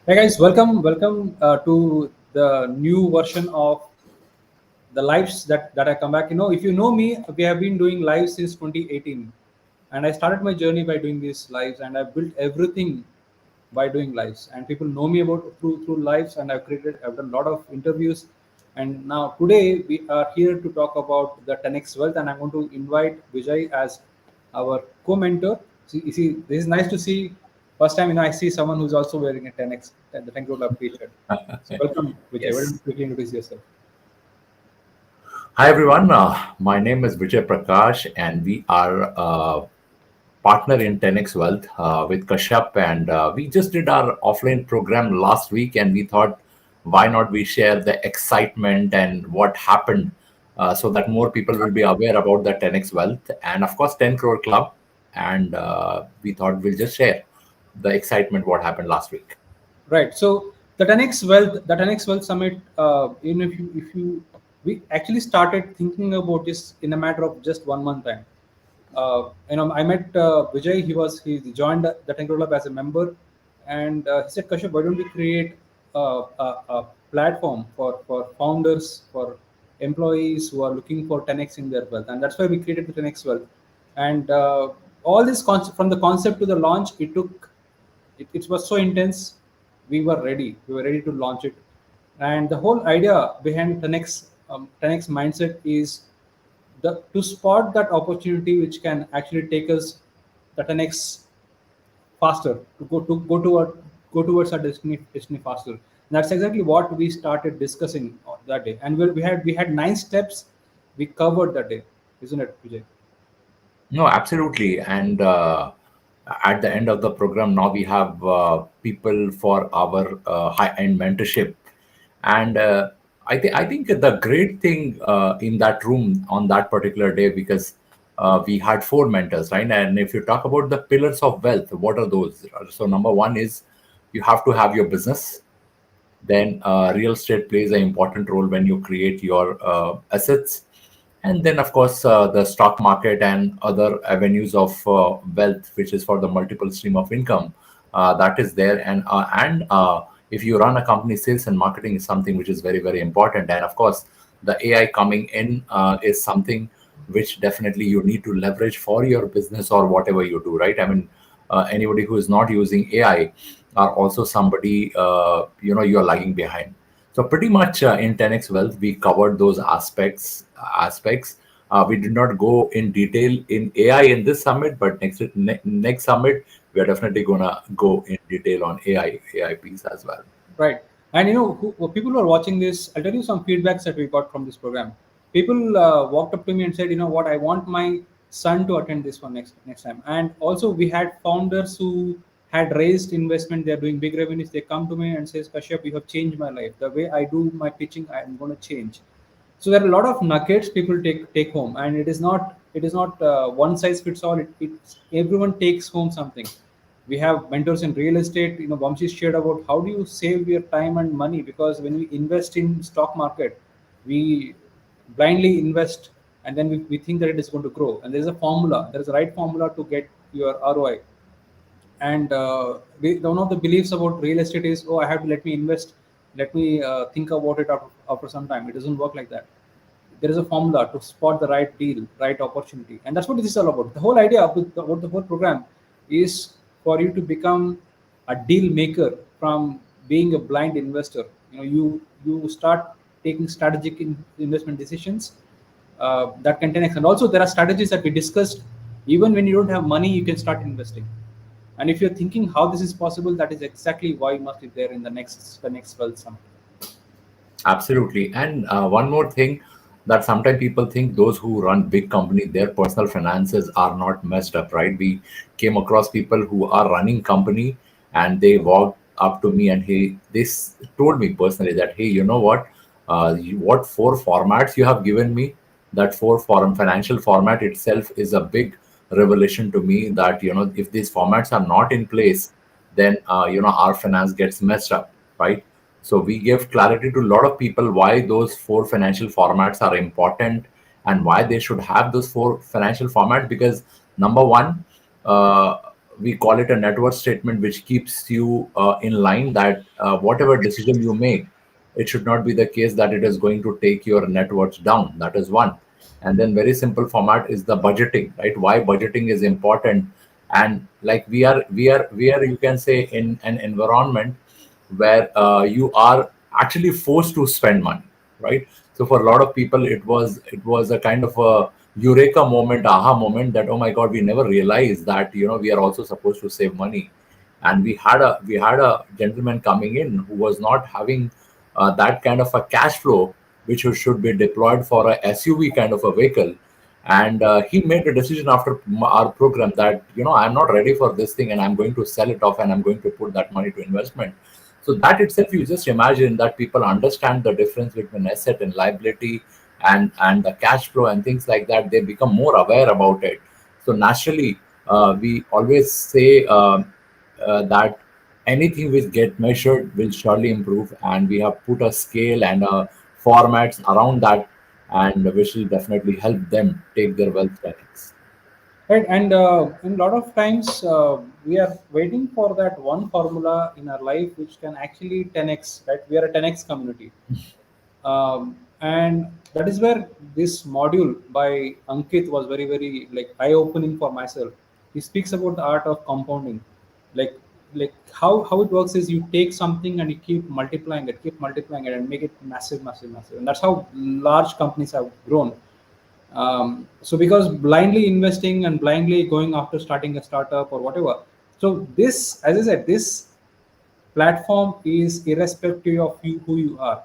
Hey guys, welcome to the new version of the lives that I come back. If you know me, we have been doing lives since 2018, and I started my journey by doing these lives, and I built everything by doing lives. And people know me about through lives, and I've done a lot of interviews, and now today we are here to talk about the 10x wealth, and I'm going to invite Vijay as our co-mentor. See, this is nice to see. First time, I see someone who's also wearing a 10x, the 10 Club t-shirt. So welcome, Vijay. Why don't you Yes. quickly introduce yourself? Hi, everyone. My name is Vijay Prakash, and we are partner in 10x Wealth with Kashyap. And we just did our offline program last week, and we thought, why not we share the excitement and what happened so that more people will be aware about the 10x Wealth and, of course, 10 Crore Club. And we thought we'll just share the excitement what happened last week. Right. So the 10x Wealth Summit. We actually started thinking about this in a matter of just 1 month time. I met Vijay. He joined the Technical Club as a member, and he said, Kashyap, why don't we create a platform for founders, for employees who are looking for 10x in their wealth, and that's why we created the 10x Wealth. And all this from the concept to the launch, it was so intense. We were ready to launch it, and the whole idea behind the next mindset is to spot that opportunity which can actually take us the next faster, to go towards our destiny faster. And that's exactly what we started discussing that day, and we had 9 steps we covered that day, isn't it, Vijay? No, absolutely. And at the end of the program, now we have people for our high-end mentorship. And I think the great thing in that room on that particular day, because we had four mentors, right? And if you talk about the pillars of wealth, what are those? So number one is you have to have your business. Then real estate plays an important role when you create your assets. And then, of course, the stock market and other avenues of wealth, which is for the multiple stream of income, that is there. And if you run a company, sales and marketing is something which is very, very important. And of course, the AI coming in is something which definitely you need to leverage for your business or whatever you do, right? I mean, anybody who is not using AI are also somebody you're lagging behind. So pretty much in 10x Wealth, we covered those aspects. We did not go in detail in AI in this summit, but next summit we are definitely gonna go in detail on AI piece as well. Right. And people who are watching this, I'll tell you some feedbacks that we got from this program. People walked up to me and said, what, I want my son to attend this one next time. And also we had founders who had raised investment, they're doing big revenues. They come to me and says, Kashyap, you have changed my life. The way I do my pitching, I'm going to change. So there are a lot of nuggets people take home, and it is not one size fits all. Everyone takes home something. We have mentors in real estate. Vamshi shared about how do you save your time and money, because when we invest in stock market, we blindly invest, and then we think that it is going to grow. And there's a formula. There is a right formula to get your ROI. And one of the beliefs about real estate is, oh, I have to let me invest, let me think about it after some time. It doesn't work like that. There is a formula to spot the right deal, right opportunity, and that's what this is all about. The whole idea about the whole program is for you to become a deal maker from being a blind investor. You start taking strategic investment decisions that can 10x. And also there are strategies that we discussed. Even when you don't have money, you can start investing. And if you're thinking how this is possible, that is exactly why you must be there in the next 12 summit. Absolutely. And one more thing that sometimes people think those who run big company, their personal finances are not messed up, right? We came across people who are running company and they walked up to me and told me personally that, hey, you know what? What four formats you have given me, that four form financial format itself is a big revelation to me that, if these formats are not in place, then, our finance gets messed up, right? So we give clarity to a lot of people why those four financial formats are important and why they should have those four financial formats. Because number one, uh, we call it a network statement, which keeps you in line that whatever decision you make, it should not be the case that it is going to take your net worth down. That is one. And then very simple format is the budgeting, right? Why budgeting is important. And like we are you can say in an environment where you are actually forced to spend money, right? So for a lot of people, it was a kind of a eureka moment, aha moment, that oh my god, we never realized that we are also supposed to save money. And we had a gentleman coming in who was not having that kind of a cash flow, which should be deployed for a SUV kind of a vehicle. And he made a decision after our program that I'm not ready for this thing, and I'm going to sell it off, and I'm going to put that money to investment. So that itself, you just imagine that people understand the difference between asset and liability, and the cash flow and things like that. They become more aware about it. So naturally, we always say that anything which get measured will surely improve, and we have put a scale and formats around that, and which will definitely help them take their wealth status. Right, and a lot of times we are waiting for that one formula in our life which can actually 10x. Right, we are a 10x community, and that is where this module by Ankit was very very like eye opening for myself. He speaks about the art of compounding, like like how it works is you take something and you keep multiplying it, and make it massive, massive, massive, and that's how large companies have grown. So because blindly investing and blindly going after starting a startup or whatever, so this, as I said, this platform is irrespective of you who you are.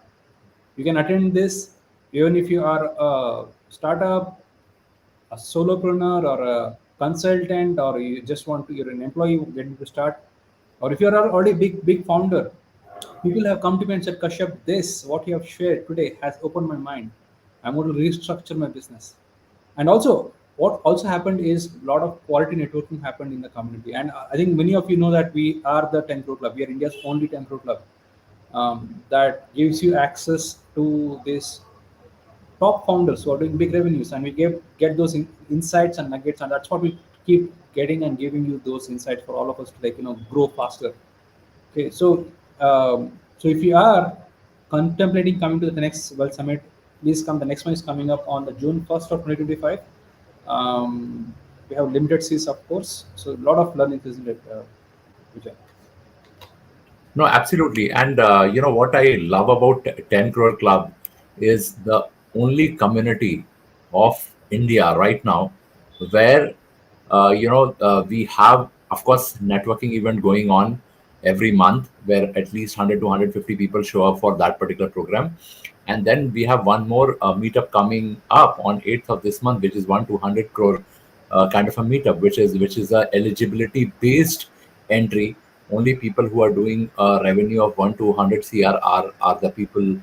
You can attend this even if you are a startup, a solopreneur, or a consultant, or you just want to, you're an employee getting to start, or if you're already big founder. People have come to me and said, Kashyap, this what you have shared today has opened my mind. I'm going to restructure my business. And also, what also happened is a lot of quality networking happened in the community. And I think many of you know that we are the 10 crore club. We are India's only 10 crore club, that gives you access to this top founders who are doing big revenues, and we get those insights and nuggets, and that's what we keep getting and giving you those insights for all of us to, like, grow faster. Okay, so if you are contemplating coming to the next World Summit, please come. The next one is coming up on the June 1st of 2025. We have limited seats, of course, so a lot of learning, isn't it, Vijay? No, absolutely. And what I love about 10 Crore Club is the only community of India right now where we have, of course, networking event going on every month where at least 100 to 150 people show up for that particular program. And then we have one more meetup coming up on 8th of this month, which is 1 to 100 crore kind of a meetup, which is a eligibility based entry. Only people who are doing a revenue of 1 to 100 cr are the people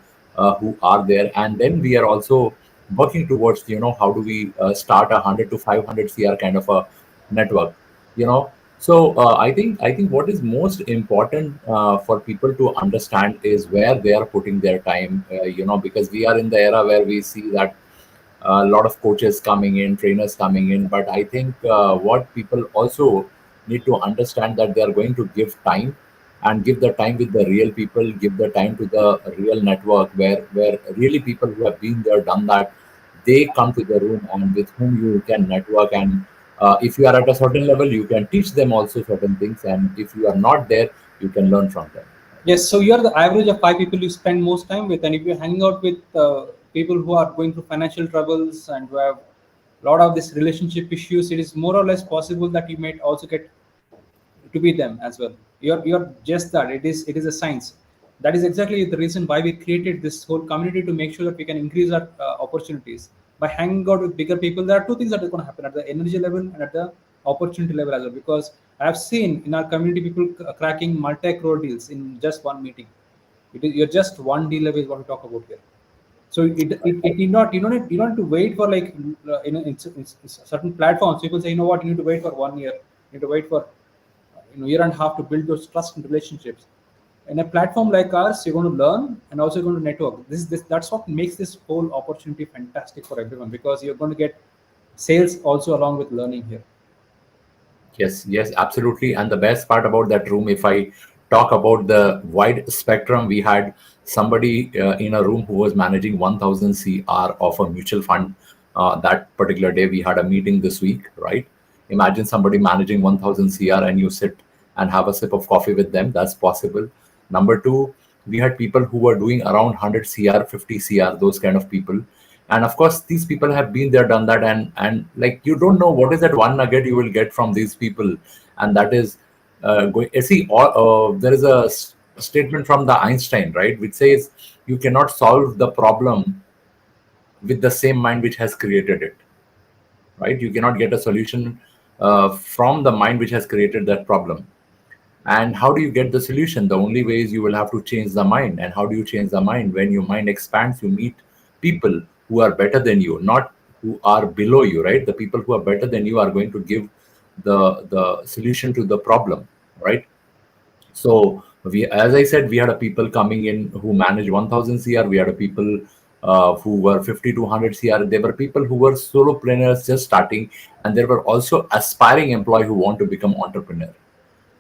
who are there. And then we are also working towards how do we start a 100 to 500 cr kind of a network. So I think what is most important for people to understand is where they are putting their time. Because we are in the era where we see that a lot of coaches coming in, trainers coming in. But I think what people also need to understand that they are going to give time, and give the time with the real people, give the time to the real network where really people who have been there, done that, they come to the room, and with whom you can network. And if you are at a certain level, you can teach them also certain things, and if you are not there, you can learn from them. Yes, so you're the average of five people you spend most time with, and if you're hanging out with people who are going through financial troubles and who have a lot of this relationship issues, it is more or less possible that you might also get to be them as well. You're just that. It is a science. That is exactly the reason why we created this whole community, to make sure that we can increase our opportunities by hanging out with bigger people. There are two things that are going to happen at the energy level and at the opportunity level as well. Because I've seen in our community people cracking multi-crore deals in just one meeting. You're just one deal away is what we talk about here. So it need not, you don't have to wait for, like, in certain platforms. People say, what, you need to wait for 1 year, you need to wait for year and a half to build those trust and relationships. In a platform like ours, you're going to learn and also you're going to network. This that's what makes this whole opportunity fantastic for everyone, because you're going to get sales also along with learning here. Yes, yes, absolutely. And the best part about that room, if I talk about the wide spectrum, we had somebody in a room who was managing 1000 CR of a mutual fund. That particular day, we had a meeting this week, right? Imagine somebody managing 1000 CR and you sit and have a sip of coffee with them. That's possible. Number two, we had people who were doing around 100 CR, 50 CR, those kind of people. And of course these people have been there, done that, and like, you don't know what is that one nugget you will get from these people. And that is going see all, there is a statement from the Einstein, right, which says you cannot solve the problem with the same mind which has created it, right? You cannot get a solution from the mind which has created that problem. And how do you get the solution? The only way is you will have to change the mind. And how do you change the mind? When your mind expands, you meet people who are better than you, not who are below you, right? The people who are better than you are going to give the solution to the problem, right? So we, as I said, we had a people coming in who managed 1000 CR. We had a people who were 50 to 100 CR. There were people who were solopreneurs just starting, and there were also aspiring employee who want to become entrepreneur.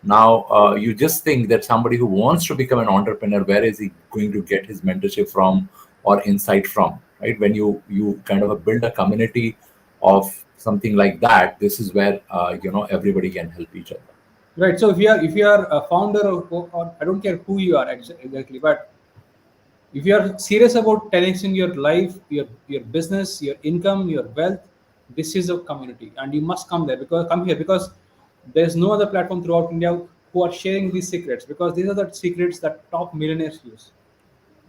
Now, you just think that somebody who wants to become an entrepreneur, where is he going to get his mentorship from or insight from, right? When you kind of build a community of something like that, this is where everybody can help each other. Right. So if you are a founder or I don't care who you are exactly, but if you are serious about 10xing your life, your business, your income, your wealth, this is a community, and you must come here because there's no other platform throughout India who are sharing these secrets, because these are the secrets that top millionaires use.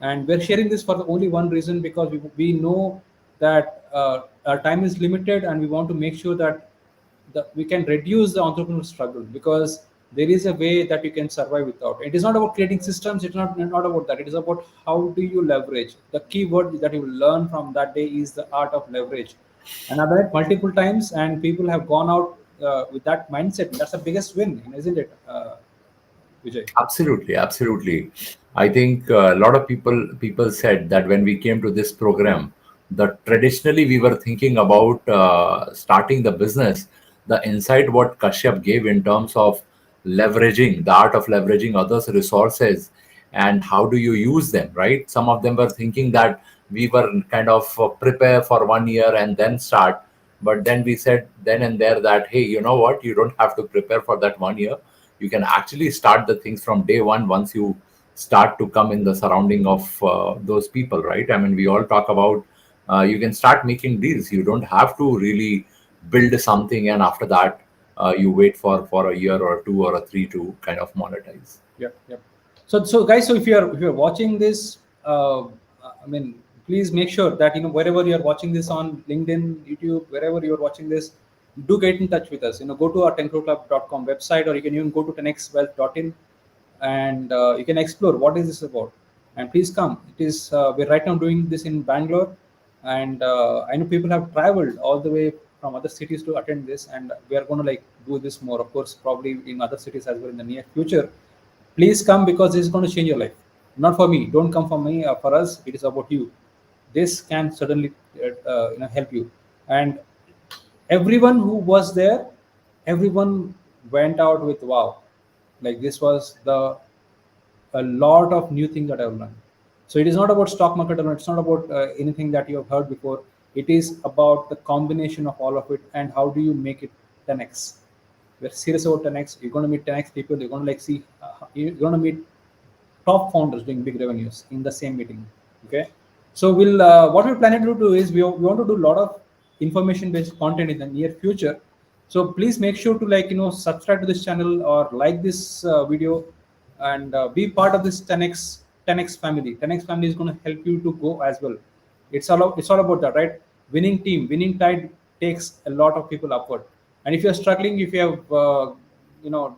And we're sharing this for the only one reason, because we know that our time is limited, and we want to make sure that we can reduce the entrepreneurial struggle, because there is a way that you can survive without. It is not about creating systems. It's not about that. It is about how do you leverage. The key word that you will learn from that day is the art of leverage. And I've done it multiple times, and people have gone out with that mindset. That's the biggest win, isn't it, Vijay? Absolutely, absolutely. I think a lot of people said that when we came to this program, that traditionally we were thinking about starting the business. The insight what Kashyap gave in terms of leveraging, the art of leveraging others' resources, and how do you use them, right? Some of them were thinking that we were kind of prepare for 1 year and then start. But then we said then and there that, hey, you know what? You don't have to prepare for that 1 year. You can actually start the things from day one once you start to come in the surrounding of those people, right? I mean, we all talk about you can start making deals. You don't have to really build something and after that you wait for a year or two or a three to kind of monetize. Yep, yep. So guys, so if you're watching this, I mean, please make sure that wherever you're watching this on LinkedIn, YouTube, wherever you're watching this, do get in touch with us. Go to our 10croclub.com website, or you can even go to 10xwealth.in, and you can explore what is this about. And please come. It is we're right now doing this in Bangalore, and I know people have traveled all the way from other cities to attend this, and we are going to like do this more, of course, probably in other cities as well in the near future. Please come, because this is going to change your life. Not for me. Don't come for me. For us, it is about you. This can certainly help you. And everyone who was there, everyone went out with wow. Like, this was the a lot of new things that I've learned. So it is not about stock market alone. It's not about anything that you have heard before. It is about the combination of all of it, and how do you make it 10x. We're serious about 10x. You're going to meet 10x people. You're going to like see. You're going to meet top founders doing big revenues in the same meeting. Okay. So we'll what we're planning to do is we want to do a lot of information based content in the near future. So please make sure to subscribe to this channel or like this video, and be part of this 10x family. 10x family is going to help you to go as well. It's all about that, right? Winning team, winning tide takes a lot of people upward. And if you're struggling, if you have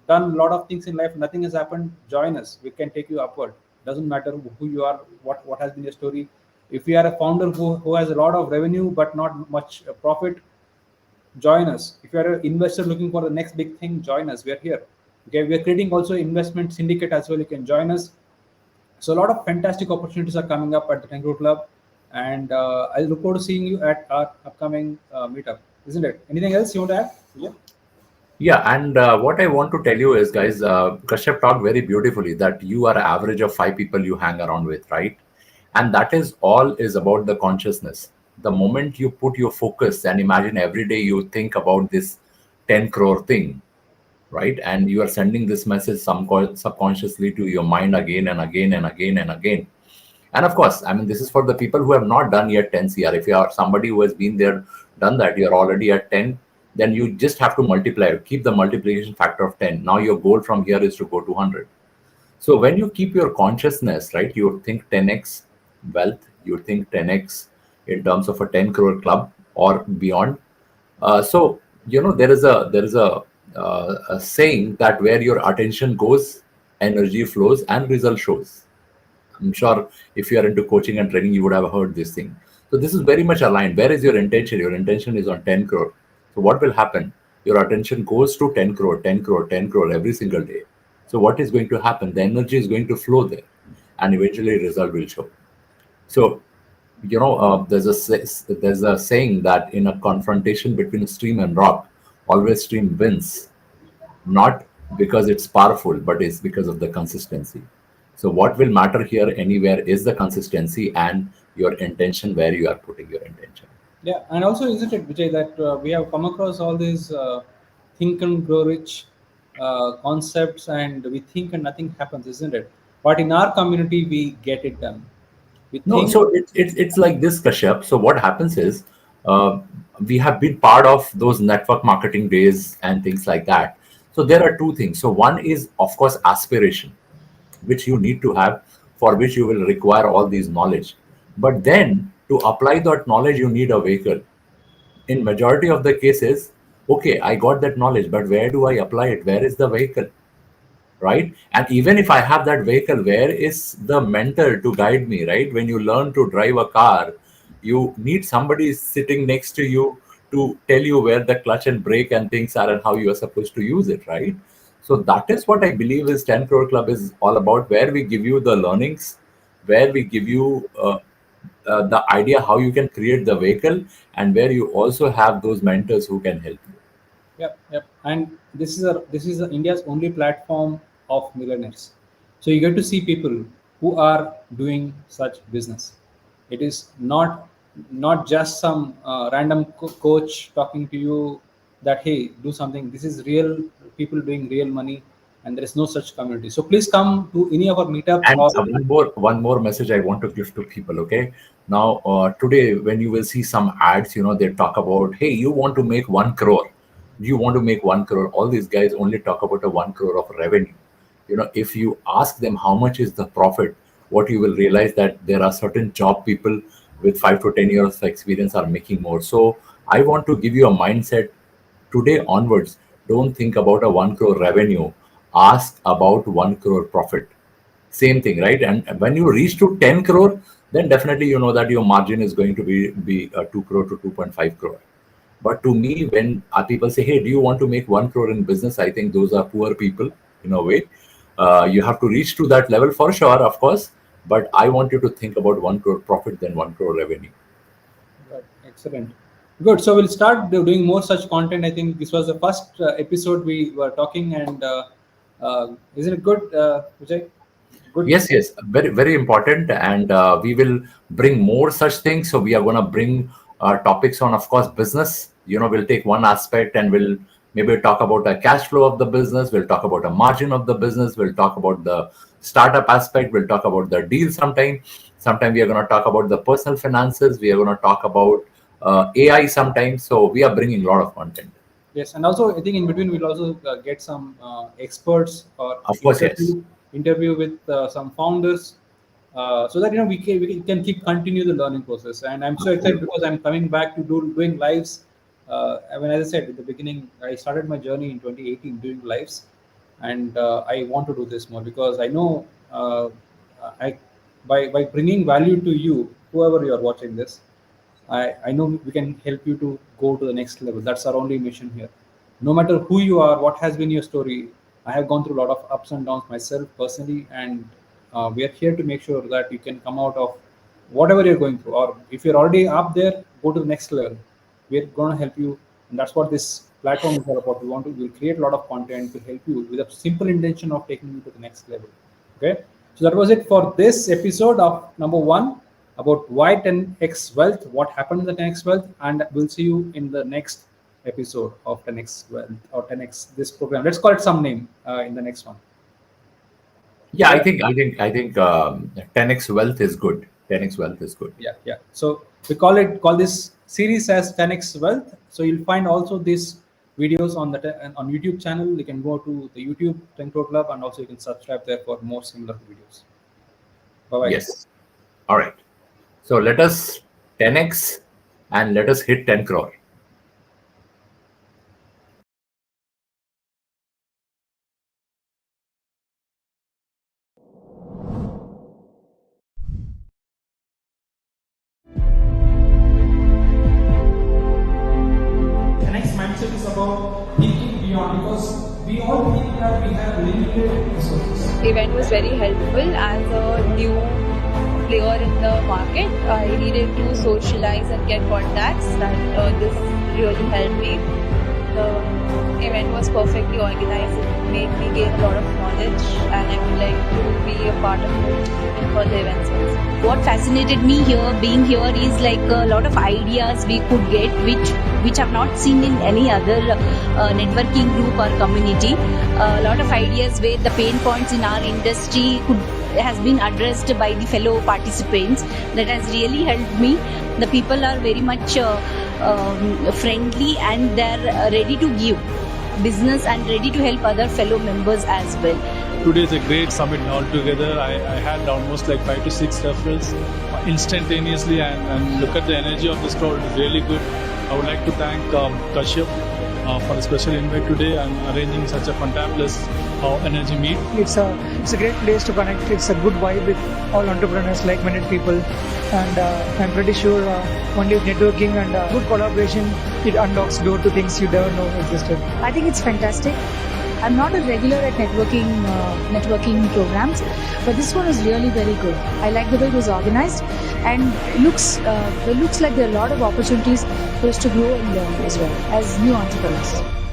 done a lot of things in life, nothing has happened, join us. We can take you upward. Doesn't matter who you are, what has been your story. If you are a founder who has a lot of revenue but not much profit, join us. If you are an investor looking for the next big thing, join us. We are here. Okay, we are creating also investment syndicate as well. You can join us. So a lot of fantastic opportunities are coming up at the Tango Club, and I look forward to seeing you at our upcoming meetup. Isn't it? Anything else you want to add? Yeah. Yeah, and what I want to tell you is, guys, Kashyap talked very beautifully that you are average of five people you hang around with, right? And that is all is about the consciousness. The moment you put your focus and imagine every day you think about this 10 crore thing, right? And you are sending this message subconsciously to your mind again and again and again and again. And of course, I mean, this is for the people who have not done yet 10 CR. If you are somebody who has been there, done that, you're already at 10, then you just have to multiply, keep the multiplication factor of 10. Now your goal from here is to go to 100. So when you keep your consciousness, right, you think 10x wealth, you think 10x in terms of a 10 crore club or beyond. So there is a saying that where your attention goes, energy flows, and result shows. I'm sure if you are into coaching and training, you would have heard this thing. So this is very much aligned. Where is your intention? Your intention is on 10 crore. So what will happen? Your attention goes to 10 crore, 10 crore, 10 crore every single day. So what is going to happen? The energy is going to flow there, and eventually result will show. So there's a saying that in a confrontation between stream and rock, always stream wins, not because it's powerful, but it's because of the consistency. So what will matter here anywhere is the consistency and your intention, where you are putting your intention. Yeah, and also isn't it, Vijay, that we have come across all these think and grow rich concepts, and we think and nothing happens, isn't it? But in our community, we get it done. We No, think. so it's like this, Kashyap. So what happens is, uh, we have been part of those network marketing days and things like that. So there are two things. So one is, of course, aspiration, which you need to have, for which you will require all these knowledge. But then to apply that knowledge, you need a vehicle. In majority of the cases, okay, I got that knowledge, but where do I apply it? Where is the vehicle? Right? And even if I have that vehicle, where is the mentor to guide me? Right? When you learn to drive a car, you need somebody sitting next to you to tell you where the clutch and brake and things are and how you are supposed to use it, right? So that is what I believe is 10 crore club is all about, where we give you the learnings, where we give you the idea how you can create the vehicle, and where you also have those mentors who can help you. Yep, yep. And this is India's only platform of millionaires. So you get to see people who are doing such business. It is not just some random coach talking to you that hey, do something. This is real people doing real money, and there is no such community. So please come to any of our meetups And or one more message I want to give to people. Okay, now today when you will see some ads, they talk about, hey, you want to make 1 crore, you want to make 1 crore. All these guys only talk about a 1 crore of revenue. If you ask them how much is the profit, what you will realize that there are certain job people with 5 to 10 years of experience are making more. So I want to give you a mindset today onwards. Don't think about a 1 crore revenue. Ask about 1 crore profit. Same thing, right? And when you reach to 10 crore, then definitely you know that your margin is going to be 2 crore to 2.5 crore. But to me, when people say, hey, do you want to make 1 crore in business? I think those are poor people in a way. You have to reach to that level for sure, of course. But I want you to think about 1 crore profit than 1 crore revenue. right. Excellent. Good. So we'll start doing more such content. I think this was the first episode we were talking, and isn't it good, Vijay? Good. Yes, yes, very, very important. And we will bring more such things. So we are going to bring topics on, of course, business. We'll take one aspect and we'll maybe talk about a cash flow of the business. We'll talk about a margin of the business. We'll talk about the startup aspect. We'll talk about the deal sometime. Sometime we are going to talk about the personal finances. We are going to talk about AI sometimes. So we are bringing a lot of content. Yes, and also I think in between we'll also get some experts or Of course, yes. interview with some founders, so that we can keep continue the learning process. And I'm so excited Absolutely. because I'm coming back to doing lives. I mean, as I said at the beginning, I started my journey in 2018 doing lives, and I want to do this more because I know I by bringing value to you, whoever you are watching this, I know we can help you to go to the next level. That's our only mission here. No matter who you are, what has been your story, I have gone through a lot of ups and downs myself personally, and we are here to make sure that you can come out of whatever you're going through. Or if you're already up there, go to the next level. We're going to help you, and that's what this platform is all about. We'll create a lot of content to help you with a simple intention of taking you to the next level. Okay. So that was it for this episode of number 1 about why 10x wealth, what happened in the 10x wealth, and we'll see you in the next episode of 10x wealth or 10x this program. Let's call it some name in the next one. Yeah, I think 10x wealth is good. 10x wealth is good. Yeah. So we call this series as 10x wealth. So you'll find also these videos on on YouTube channel. You can go to the YouTube 10 Crore Club, and also you can subscribe there for more similar videos. Bye bye. Yes. All right. So let us 10x and let us hit 10 crore. The next mindset is about thinking beyond, because we all think that we have limited resources. Event was very helpful as a new player in the market. I needed to socialize and get contacts, and this really helped me. The event was perfectly organized. It made me gain a lot of knowledge, and I would like to be a part of it for the events also. What fascinated me here, being here, is like a lot of ideas we could get, which I've not seen in any other networking group or community. A lot of ideas where the pain points in our industry has been addressed by the fellow participants. That has really helped me. The people are very much friendly, and they're ready to give business and ready to help other fellow members as well. Today is a great summit altogether. I had almost like 5 to 6 referrals instantaneously, and look at the energy of this crowd. It's really good. I would like to thank Kashyap for the special invite today and arranging such a fantabulous energy meet. It's a great place to connect. It's a good vibe with all entrepreneurs, like-minded people, and I'm pretty sure only with networking and good collaboration, it unlocks door to things you never know existed. I think it's fantastic. I'm not a regular at networking programs, but this one is really very good. I like the way it was organized, and it looks like there are a lot of opportunities for us to grow and learn as well as new entrepreneurs.